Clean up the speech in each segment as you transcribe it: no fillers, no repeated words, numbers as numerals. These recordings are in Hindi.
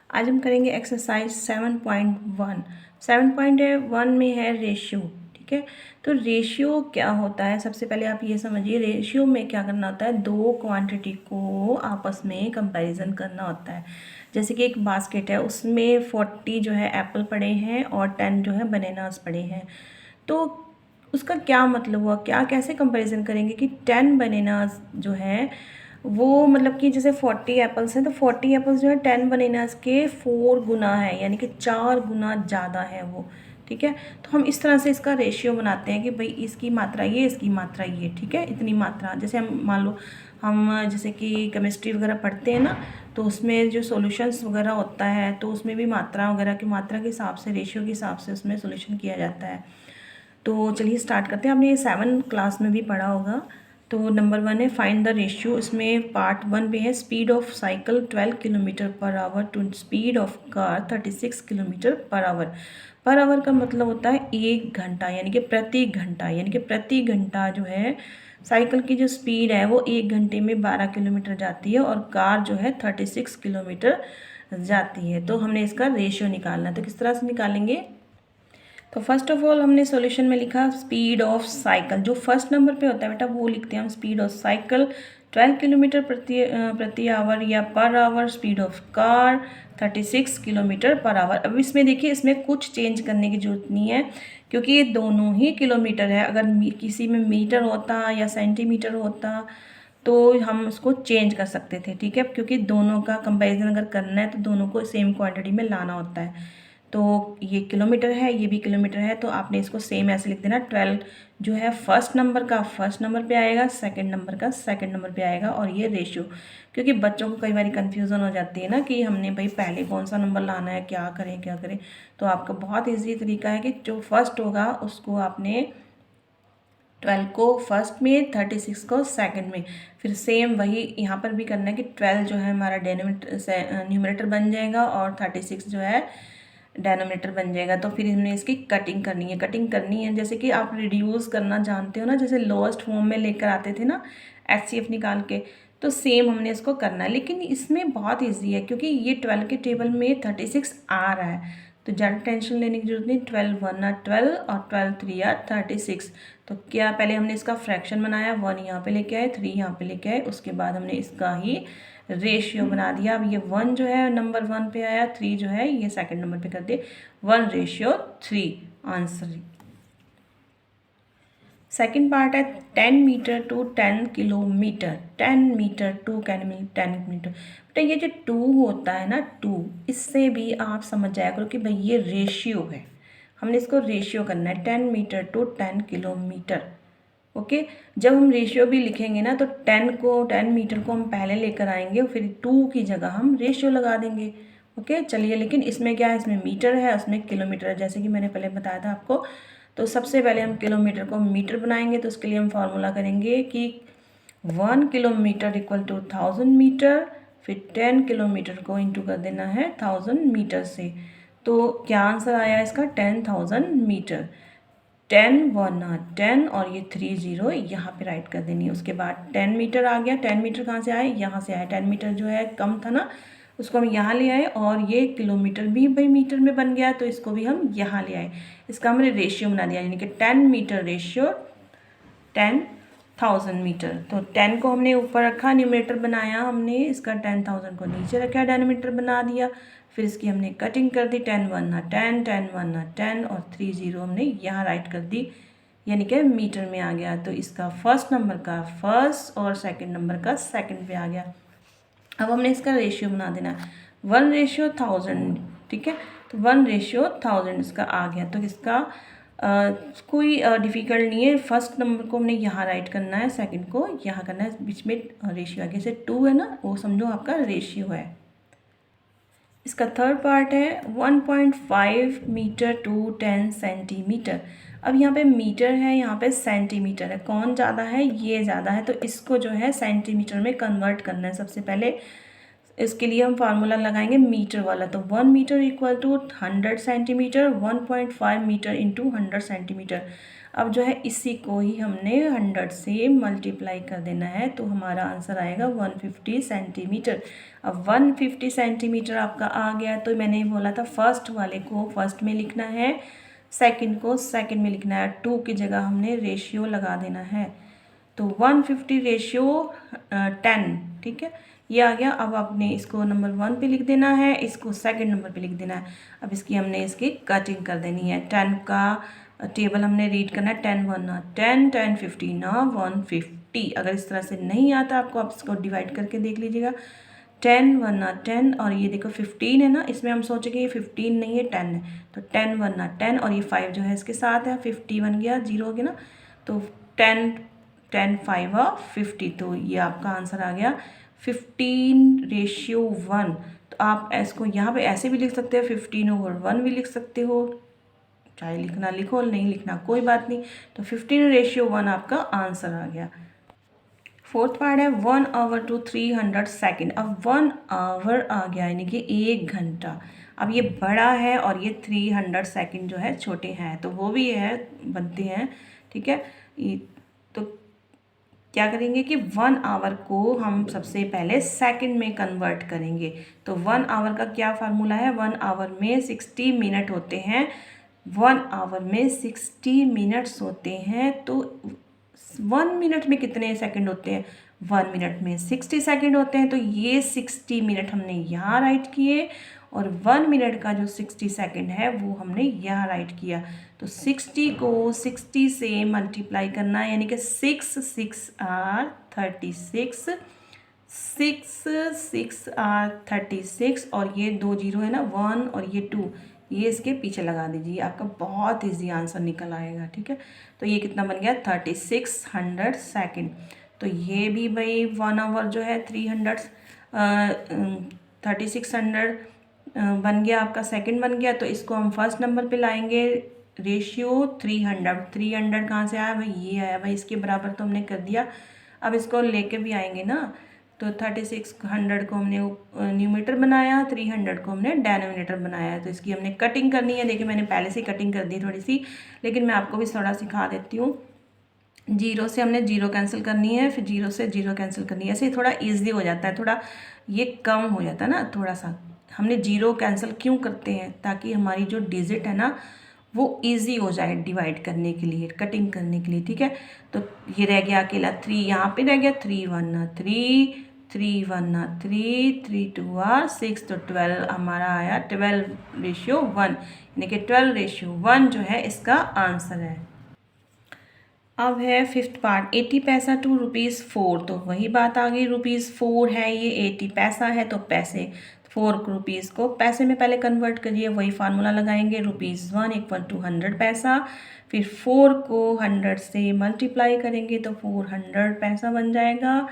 आज हम करेंगे एक्सरसाइज 7.1। 7.1 में है रेशियो। ठीक है, तो रेशियो क्या होता है, सबसे पहले आप ये समझिए रेशियो में क्या करना होता है, दो क्वांटिटी को आपस में कंपैरिजन करना होता है। जैसे कि एक बास्केट है, उसमें 40 जो है एप्पल पड़े हैं और 10 जो है बनानास पड़े हैं। तो उसका क्या मतलब हुआ, क्या कैसे कंपैरिजन करेंगे कि 10 बनानास जो है वो मतलब कि जैसे 40 एप्पल्स हैं तो 40 एप्पल्स जो है 10 बनानास के 4 गुना है, यानी कि 4 गुना ज़्यादा है वो। ठीक है, तो हम इस तरह से इसका रेशियो बनाते हैं कि भाई इसकी मात्रा ये, इसकी मात्रा ये। ठीक है, इतनी मात्रा, जैसे हम मान लो हम जैसे कि केमिस्ट्री वगैरह पढ़ते हैं ना, तो उसमें जो सॉल्यूशंस वगैरह होता है तो उसमें भी मात्रा वगैरह की मात्रा के हिसाब से, रेशियो के हिसाब से उसमें सॉल्यूशन किया जाता है। तो चलिए स्टार्ट करते हैं। आपने ये 7 क्लास में भी पढ़ा होगा। तो नंबर 1 है फाइंड द रेशियो। इसमें पार्ट 1 पे है speed of cycle 12 kilometre per hour to speed of car 36 kilometre per hour. Per hour का मतलब होता है 1 घंटा, यानी कि प्रति घंटा, यानी कि प्रति घंटा जो है साइकिल की जो स्पीड है वो 1 घंटे में 12 किलोमीटर जाती है और कार जो है 36 किलोमीटर जाती है। तो हमने इसका रेशियो निकालना है, तो किस तरह से निकालेंगे। तो फर्स्ट ऑफ ऑल हमने सॉल्यूशन में लिखा स्पीड ऑफ साइकिल, जो फर्स्ट नंबर पे होता है बेटा वो लिखते हैं हम स्पीड ऑफ साइकिल 12 किलोमीटर प्रति आवर या per hour. Speed of car 36 kilometre per our. अब इसमें देखिए, इसमें कुछ चेंज करने की जरूरत नहीं है क्योंकि ये दोनों ही किलोमीटर है। अगर किसी में मीटर होता या सेंटीमीटर होता तो हम उसको चेंज कर सकते थे। ठीक है, क्योंकि दोनों का कंपैरिजन अगर करना है तो दोनों को सेम क्वांटिटी में लाना होता है। तो ये किलोमीटर है, ये भी किलोमीटर है, तो आपने इसको सेम ऐसे लिख देना। 12 जो है फर्स्ट नंबर का फर्स्ट नंबर पे आएगा, सेकंड नंबर का सेकंड नंबर पे आएगा, और ये रेशियो। क्योंकि बच्चों को कई बार कन्फ्यूज़न हो जाती है ना कि हमने भाई पहले कौन सा नंबर लाना है, क्या करें क्या करें। तो आपका बहुत ईजी तरीका है कि जो फर्स्ट होगा उसको आपने 12 को फर्स्ट में, 36 को सेकंड में। फिर सेम वही यहाँ पर भी करना है कि 12 जो है हमारा न्यूमरेटर बन जाएगा और 36 जो है डेनोमिनेटर बन जाएगा। तो फिर हमने इसकी कटिंग करनी है। कटिंग करनी है जैसे कि आप रिड्यूस करना जानते हो ना, जैसे लोएस्ट फॉर्म में लेकर आते थे ना HCF निकाल के, तो सेम हमने इसको करना है। लेकिन इसमें बहुत ईजी है क्योंकि ये 12 के टेबल में 36 आ रहा है, तो ज़्यादा टेंशन लेने की जरूरत नहीं। 12 1 12 और 12 3 36। तो क्या पहले हमने इसका फ्रैक्शन बनाया, 1 यहाँ पे लेके आए, 3 यहाँ पे लेके आए, उसके बाद हमने इसका ही रेशियो बना दिया। अब ये 1 जो है नंबर 1 पे आया, 3 जो है ये सेकंड नंबर पे कर दिए, 1:3 आंसर। सेकंड पार्ट है 10 metre to 10 kilometre. 10 metre to 10 metre. बेटा ये जो 2 होता है ना, 2, इससे भी आप समझ जाया करो कि भाई ये रेशियो है। हमने इसको रेशियो करना है 10 मीटर टू 10 किलोमीटर। ओके, जब हम रेशियो भी लिखेंगे ना तो 10 मीटर को हम पहले लेकर आएंगे, फिर 2 की जगह हम रेशियो लगा देंगे। ओके चलिए, लेकिन इसमें क्या है, इसमें मीटर है, उसमें किलोमीटर है, जैसे कि मैंने पहले बताया था आपको। तो सबसे पहले हम किलोमीटर को मीटर बनाएंगे, तो उसके लिए हम फार्मूला करेंगे कि 1 किलोमीटर इक्वल टू 1000 मीटर। फिर 10 किलोमीटर को इंटू कर देना है 1000 मीटर से। तो क्या आंसर आया इसका, 10,000 मीटर। 10 1 10 और ये 30 यहाँ पे राइट कर देनी है। उसके बाद 10 मीटर आ गया। 10 मीटर कहाँ से आए, यहाँ से आया। 10 मीटर जो है कम था ना, उसको हम यहाँ ले आए, और ये किलोमीटर भी भाई मीटर में बन गया तो इसको भी हम यहाँ ले आए। इसका हमने रेशियो बना दिया, यानी कि 10 मीटर रेशियो 10,000 मीटर। तो 10 को हमने ऊपर रखा, न्यूमरेटर बनाया हमने इसका, 10,000 को नीचे रखा, डेनोमीटर बना दिया। फिर इसकी हमने कटिंग कर दी, 10 1 10 10 1 10 और 30 हमने यहाँ राइट कर दी, यानी कि मीटर में आ गया। तो इसका फर्स्ट नंबर का फर्स्ट और सेकंड नंबर का सेकंड पे आ गया। अब हमने इसका रेशियो बना देना है 1:1000। ठीक है, तो 1:1000 इसका आ गया। तो इसका कोई डिफ़िकल्ट नहीं है। फर्स्ट नंबर को हमने यहाँ राइट करना है, सेकंड को यहाँ करना है, बीच में रेशियो आगे से 2 है ना, वो समझो आपका रेशियो है। इसका थर्ड पार्ट है 1.5 मीटर टू 10 सेंटीमीटर। अब यहाँ पे मीटर है, यहाँ पे सेंटीमीटर है, कौन ज़्यादा है, ये ज़्यादा है, तो इसको जो है सेंटीमीटर में कन्वर्ट करना है। सबसे पहले इसके लिए हम फार्मूला लगाएंगे मीटर वाला। तो 1 metre equal to 100 centimetre, 1.5 metre into 100 centimetre. अब जो है इसी को ही हमने 100 से मल्टीप्लाई कर देना है, तो हमारा आंसर आएगा 150 सेंटीमीटर। अब 150 सेंटीमीटर आपका आ गया, तो मैंने बोला था फर्स्ट वाले को फर्स्ट में लिखना है, सेकंड को सेकंड में लिखना है, 2 की जगह हमने रेशियो लगा देना है। तो 150 रेशियो 10, ठीक है, ये आ गया। अब आपने इसको नंबर 1 पे लिख देना है, इसको सेकंड नंबर पे लिख देना है। अब इसकी हमने इसकी कटिंग कर देनी है। 10 का टेबल हमने रीड करना है, 10 1 10, 10 15 150। अगर इस तरह से नहीं आता आपको, आप इसको डिवाइड करके देख लीजिएगा। 10 1 10, और ये देखो 15 है ना, इसमें हम सोचेंगे ये 15 नहीं है 10 है, तो 10 1 10, और ये 5 जो है इसके साथ है, 50 बन गया, 0 हो गया ना, तो 10 10 5 50, तो ये आपका आंसर आ गया 15:1। तो आप इसको यहाँ पे ऐसे भी लिख सकते हो, 15/1 भी लिख सकते हो, चाहे लिखना लिखो, नहीं लिखना कोई बात नहीं। तो 15:1 आपका आंसर आ गया। फोर्थ पार्ट है 1 आवर टू 300 सेकेंड। अब 1 आवर आ गया, यानी कि 1 घंटा। अब ये बड़ा है और ये 300 सेकेंड जो है छोटे हैं, तो वो भी है बनते हैं, ठीक है। तो क्या करेंगे कि 1 आवर को हम सबसे पहले सेकंड में कन्वर्ट करेंगे। तो 1 आवर का क्या फार्मूला है, 1 आवर में 60 मिनट होते हैं, 1 आवर में 60 मिनट्स होते हैं। तो 1 मिनट में कितने सेकंड होते हैं, 1 मिनट में 60 सेकंड होते हैं। तो ये 60 मिनट हमने यहाँ राइट किए, और 1 मिनट का जो 60 सेकंड है वो हमने यहाँ राइट किया। तो 60 को 60 से मल्टीप्लाई करना है, यानी कि 6 6 आर 36, 6 6 आर 36, और ये 2 जीरो है ना, 1 और ये 2, ये इसके पीछे लगा दीजिए, आपका बहुत ईजी आंसर निकल आएगा, ठीक है। तो ये कितना बन गया, 3600 सेकेंड। तो ये भी भाई 1 आवर जो है 3600 बन गया, आपका सेकंड बन गया। तो इसको हम फर्स्ट नंबर पे लाएंगे, रेशियो 300 कहाँ से आया भाई, ये आया भाई, इसके बराबर तो हमने कर दिया। अब इसको लेके भी आएंगे ना, तो 3600 को हमने न्यूमरेटर बनाया, 300 को हमने डेनोमिनेटर बनाया। तो इसकी हमने कटिंग करनी है। देखिए मैंने पहले से कटिंग कर दी थोड़ी सी, लेकिन मैं आपको भी थोड़ा सिखा देती हूँ। 0 से हमने 0 कैंसिल करनी है, फिर 0 से 0 कैंसिल करनी है, ऐसे थोड़ा ईजी हो जाता है, थोड़ा ये कम हो जाता है ना थोड़ा सा। हमने 0 कैंसिल क्यों करते हैं, ताकि हमारी जो डिजिट है ना वो इजी हो जाए डिवाइड करने के लिए, कटिंग करने के लिए, ठीक है। तो ये रह गया अकेला 3, यहाँ पे रह गया 3 1 3 3 1 3 3 2 6, तो 12 हमारा आया 12:1, यानी कि 12:1 जो है इसका आंसर है। अब है फिफ्थ पार्ट, 80 पैसा टू ₹4। तो वही बात आ गई, ₹4 है, ये 80 पैसा है, तो पैसे 4 रुपीज़ को पैसे में पहले कन्वर्ट करिए, वही फार्मूला लगाएंगे, ₹1 = 100 पैसा। फिर 4 को 100 से मल्टीप्लाई करेंगे, तो 400 पैसा बन जाएगा।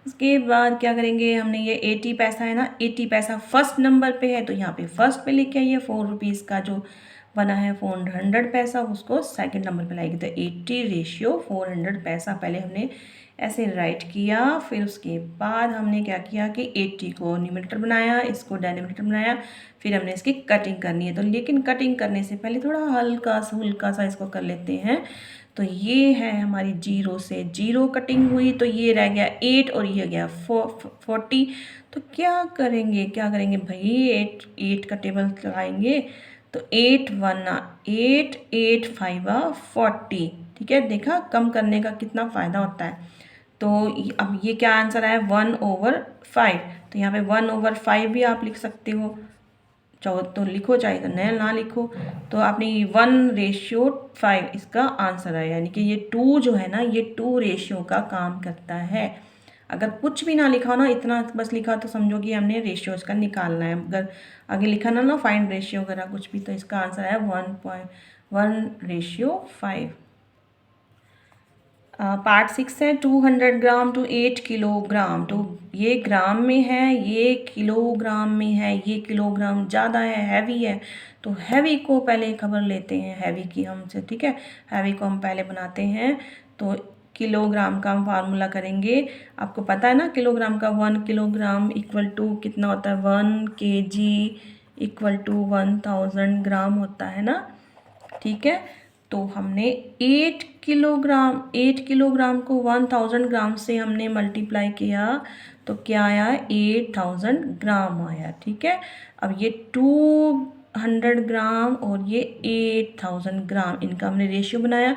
उसके बाद क्या करेंगे, हमने ये 80 पैसा है ना, 80 पैसा फर्स्ट नंबर पे है, तो यहाँ पे फर्स्ट पे लिख के आइए। 4 रुपीज़ का जो बना है 400 पैसा, उसको सेकंड नंबर पे लाएंगे। तो 80:400 पैसा पहले हमने ऐसे राइट किया। फिर उसके बाद हमने क्या किया कि 80 को न्यूमरेटर बनाया, इसको डेनोमिनेटर बनाया, फिर हमने इसकी कटिंग करनी है। तो लेकिन कटिंग करने से पहले थोड़ा हल्का सा इसको कर लेते हैं। तो ये है हमारी 0 से 0 कटिंग हुई, तो ये रह गया 8 और ये गया 40। तो क्या करेंगे भाई, 8 का टेबल लगाएंगे, तो 8 1 8 8 5 40, ठीक है। देखा कम करने का कितना फ़ायदा होता है। तो अब ये क्या आंसर आया, 1/5। तो यहाँ पे 1/5 भी आप लिख सकते हो, चाहो तो लिखो, चाहे तो ना लिखो। तो आपने 1:5 इसका आंसर आया, यानी कि ये 2 जो है ना, ये 2 रेशियो का काम करता है। अगर कुछ भी ना लिखा हो ना, इतना बस लिखा, तो समझो कि हमने रेशियो इसका निकालना है। अगर आगे लिखा ना फाइंड रेशियो वगैरह कुछ भी, तो इसका आंसर है 1:1:5। पार्ट 6 है 200 ग्राम टू 8 किलोग्राम। तो ये ग्राम में है, ये किलोग्राम में है, ये किलोग्राम ज़्यादा है, हैवी है। तो हैवी को पहले खबर लेते हैं, हैवी की हमसे, ठीक है। हैवी को हम पहले बनाते हैं। तो किलोग्राम का हम फार्मूला करेंगे, आपको पता है ना किलोग्राम का, 1 किलोग्राम इक्वल टू कितना होता है, 1 kg = 1000 ग्राम होता है ना, ठीक है। तो हमने 8 किलोग्राम को 1000 ग्राम से हमने मल्टीप्लाई किया तो क्या आया, 8000 ग्राम आया। ठीक है, अब ये 200 ग्राम और ये 8000 ग्राम, इनका हमने रेशियो बनाया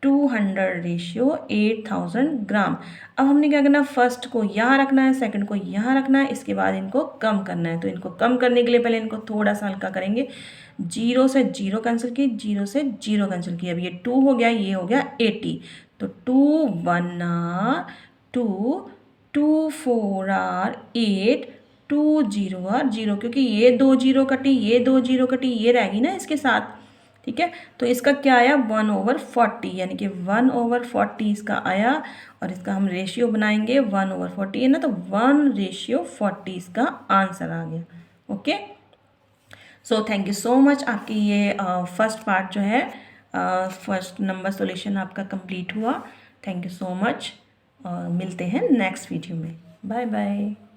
200 रेशियो 8000 ग्राम। अब हमने क्या करना, फर्स्ट को यहाँ रखना है, सेकंड को यहाँ रखना है, इसके बाद इनको कम करना है। तो इनको कम करने के लिए पहले इनको थोड़ा सा हल्का करेंगे, 0 से 0 कैंसिल की, 0 से 0 कैंसिल की। अब ये 2 हो गया, ये हो गया 80, तो 2 1 2, 2 4 8, 2 0 0, क्योंकि ये 2 0 कटी, ये 2 0 कटी, ये रहेगी ना इसके साथ। ठीक है, तो इसका क्या आया 1/40, यानी कि 1/40 इसका आया। और इसका हम रेशियो बनाएंगे 1/40 है ना, तो 1/40 इसका आंसर आ गया। Okay, so thank you so much. आपकी ये फर्स्ट पार्ट जो है, फर्स्ट नंबर सॉल्यूशन आपका कंप्लीट हुआ। थैंक यू सो मच, मिलते हैं नेक्स्ट वीडियो में। Bye bye.